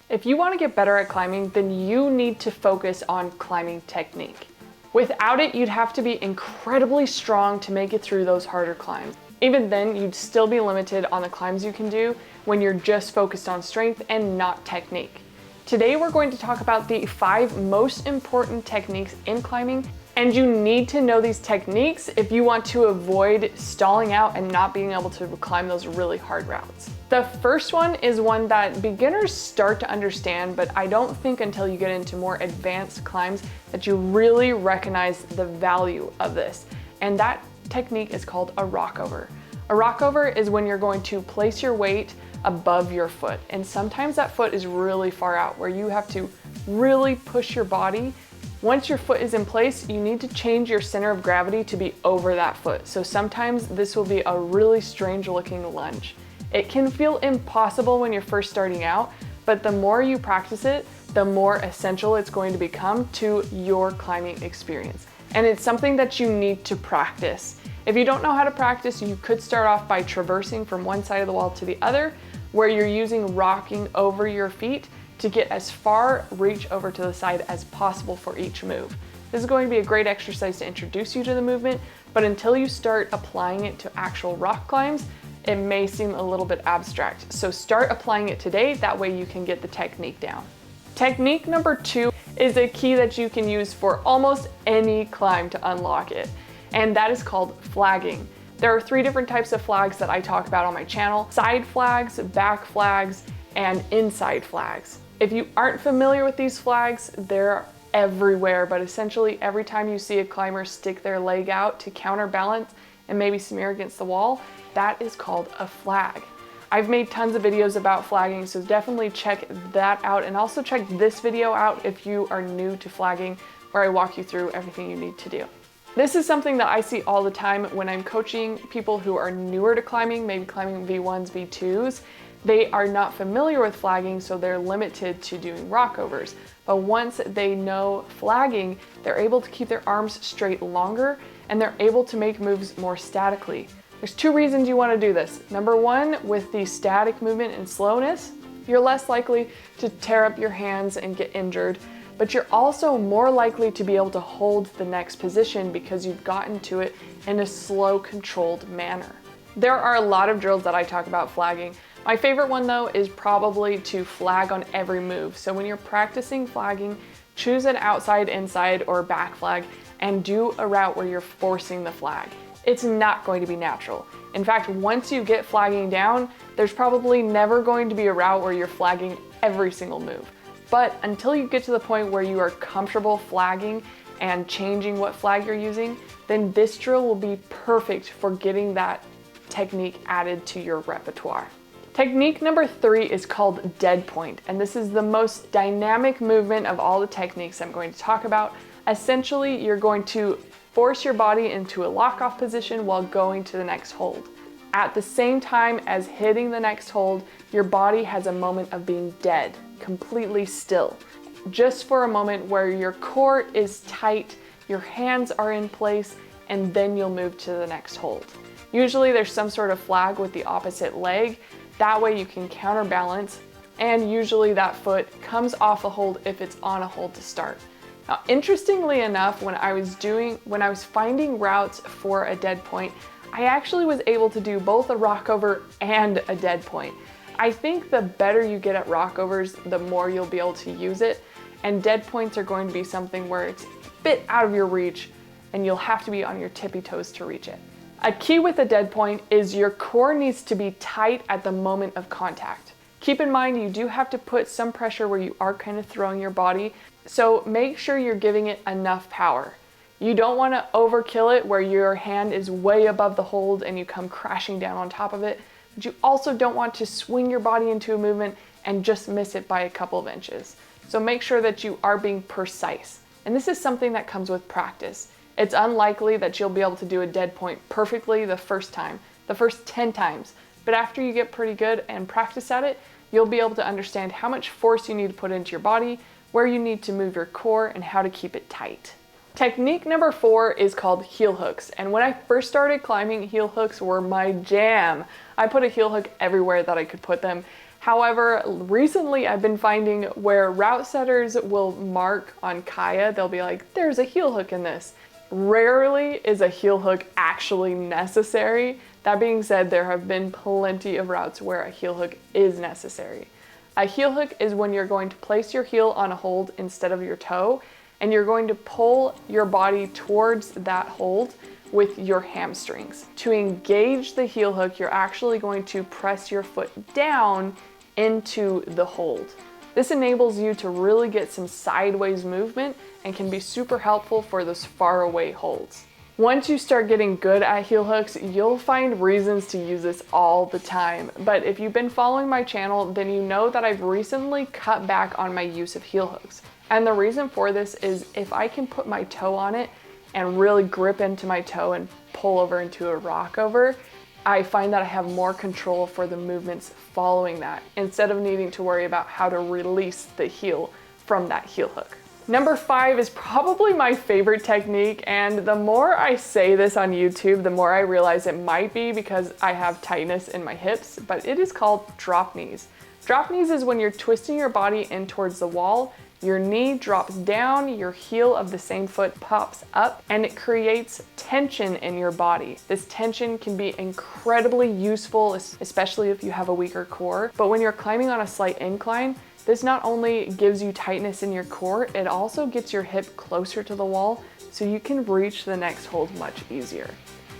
If you want to get better at climbing, then you need to focus on climbing technique. Without it, you'd have to be incredibly strong to make it through those harder climbs. Even then, you'd still be limited on the climbs you can do when you're just focused on strength and not technique. Today, we're going to talk about the 5 most important techniques in climbing, and you need to know these techniques if you want to avoid stalling out and not being able to climb those really hard routes. The first one is one that beginners start to understand, but I don't think until you get into more advanced climbs that you really recognize the value of this. And that technique is called a rockover. A rockover is when you're going to place your weight above your foot. And sometimes that foot is really far out where you have to really push your body. Once your foot is in place, you need to change your center of gravity to be over that foot. So sometimes this will be a really strange looking lunge. It can feel impossible when you're first starting out, but the more you practice it, the more essential it's going to become to your climbing experience. And it's something that you need to practice. If you don't know how to practice, you could start off by traversing from one side of the wall to the other, where you're using rocking over your feet to get as far reach over to the side as possible for each move. This is going to be a great exercise to introduce you to the movement, but until you start applying it to actual rock climbs, it may seem a little bit abstract. So start applying it today, that way you can get the technique down. Technique number 2 is a key that you can use for almost any climb to unlock it, and that is called flagging. There are 3 different types of flags that I talk about on my channel: side flags, back flags, and inside flags. If you aren't familiar with these flags, they're everywhere, but essentially every time you see a climber stick their leg out to counterbalance and maybe smear against the wall, that is called a flag. I've made tons of videos about flagging, so definitely check that out, and also check this video out if you are new to flagging, where I walk you through everything you need to do. This is something that I see all the time when I'm coaching people who are newer to climbing, maybe climbing V1s, V2s. They are not familiar with flagging, so they're limited to doing rockovers. But once they know flagging, they're able to keep their arms straight longer, and they're able to make moves more statically. There's 2 reasons you want to do this. Number 1, with the static movement and slowness, you're less likely to tear up your hands and get injured, but you're also more likely to be able to hold the next position because you've gotten to it in a slow, controlled manner. There are a lot of drills that I talk about flagging. My favorite one though is probably to flag on every move. So when you're practicing flagging, choose an outside, inside, or back flag and do a route where you're forcing the flag. It's not going to be natural. In fact, once you get flagging down, there's probably never going to be a route where you're flagging every single move. But until you get to the point where you are comfortable flagging and changing what flag you're using, then this drill will be perfect for getting that technique added to your repertoire. Technique number 3 is called dead point, and this is the most dynamic movement of all the techniques I'm going to talk about. Essentially, you're going to force your body into a lock-off position while going to the next hold. At the same time as hitting the next hold, your body has a moment of being dead, completely still. Just for a moment where your core is tight, your hands are in place, and then you'll move to the next hold. Usually there's some sort of flag with the opposite leg. That way you can counterbalance, and usually that foot comes off a hold if it's on a hold to start. Now, interestingly enough, when I was finding routes for a dead point, I actually was able to do both a rockover and a dead point. I think the better you get at rockovers, the more you'll be able to use it, and dead points are going to be something where it's a bit out of your reach and you'll have to be on your tippy toes to reach it. A key with a dead point is your core needs to be tight at the moment of contact. Keep in mind you do have to put some pressure where you are kind of throwing your body, so make sure you're giving it enough power. You don't want to overkill it where your hand is way above the hold and you come crashing down on top of it, but you also don't want to swing your body into a movement and just miss it by a couple of inches. So make sure that you are being precise. And this is something that comes with practice. It's unlikely that you'll be able to do a dead point perfectly the first time, the first 10 times, but after you get pretty good and practice at it, you'll be able to understand how much force you need to put into your body, where you need to move your core, and how to keep it tight. Technique number 4 is called heel hooks, and when I first started climbing, heel hooks were my jam. I put a heel hook everywhere that I could put them. However, recently I've been finding where route setters will mark on Kaya, they'll be like, there's a heel hook in this. Rarely is a heel hook actually necessary. That being said, there have been plenty of routes where a heel hook is necessary. A heel hook is when you're going to place your heel on a hold instead of your toe, and you're going to pull your body towards that hold with your hamstrings. To engage the heel hook, you're actually going to press your foot down into the hold. This enables you to really get some sideways movement and can be super helpful for those far away holds. Once you start getting good at heel hooks, you'll find reasons to use this all the time. But if you've been following my channel, then you know that I've recently cut back on my use of heel hooks. And the reason for this is if I can put my toe on it and really grip into my toe and pull over into a rock over, I find that I have more control for the movements following that, instead of needing to worry about how to release the heel from that heel hook. Number 5 is probably my favorite technique, and the more I say this on YouTube, the more I realize it might be because I have tightness in my hips, but it is called drop knees. Drop knees is when you're twisting your body in towards the wall, your knee drops down, your heel of the same foot pops up, and it creates tension in your body. This tension can be incredibly useful, especially if you have a weaker core, but when you're climbing on a slight incline, this not only gives you tightness in your core, it also gets your hip closer to the wall so you can reach the next hold much easier.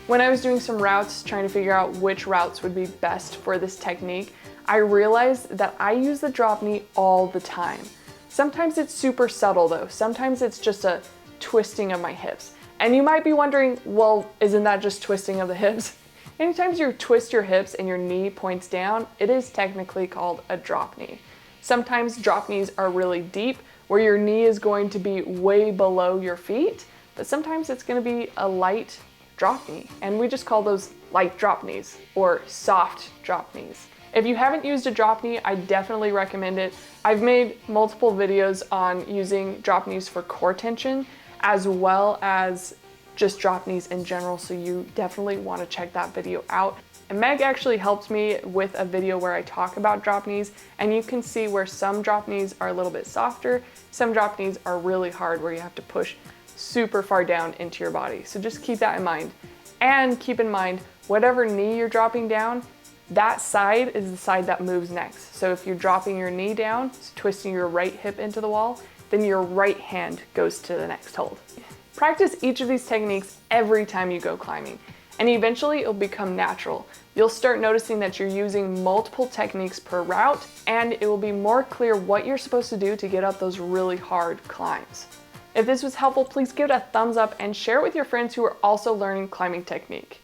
When I was doing some routes, trying to figure out which routes would be best for this technique, I realized that I use the drop knee all the time. Sometimes it's super subtle though. Sometimes it's just a twisting of my hips. And you might be wondering, well, isn't that just twisting of the hips? Anytime you twist your hips and your knee points down, it is technically called a drop knee. Sometimes drop knees are really deep, where your knee is going to be way below your feet, but sometimes it's going to be a light drop knee, and we just call those light drop knees or soft drop knees. If you haven't used a drop knee, I definitely recommend it. I've made multiple videos on using drop knees for core tension, as well as just drop knees in general, so you definitely want to check that video out. And Meg actually helped me with a video where I talk about drop knees, and you can see where some drop knees are a little bit softer, some drop knees are really hard where you have to push super far down into your body. So just keep that in mind. And keep in mind, whatever knee you're dropping down, that side is the side that moves next. So if you're dropping your knee down, twisting your right hip into the wall, then your right hand goes to the next hold. Practice each of these techniques every time you go climbing, and eventually it'll become natural. You'll start noticing that you're using multiple techniques per route, and it will be more clear what you're supposed to do to get up those really hard climbs. If this was helpful, please give it a thumbs up and share it with your friends who are also learning climbing technique.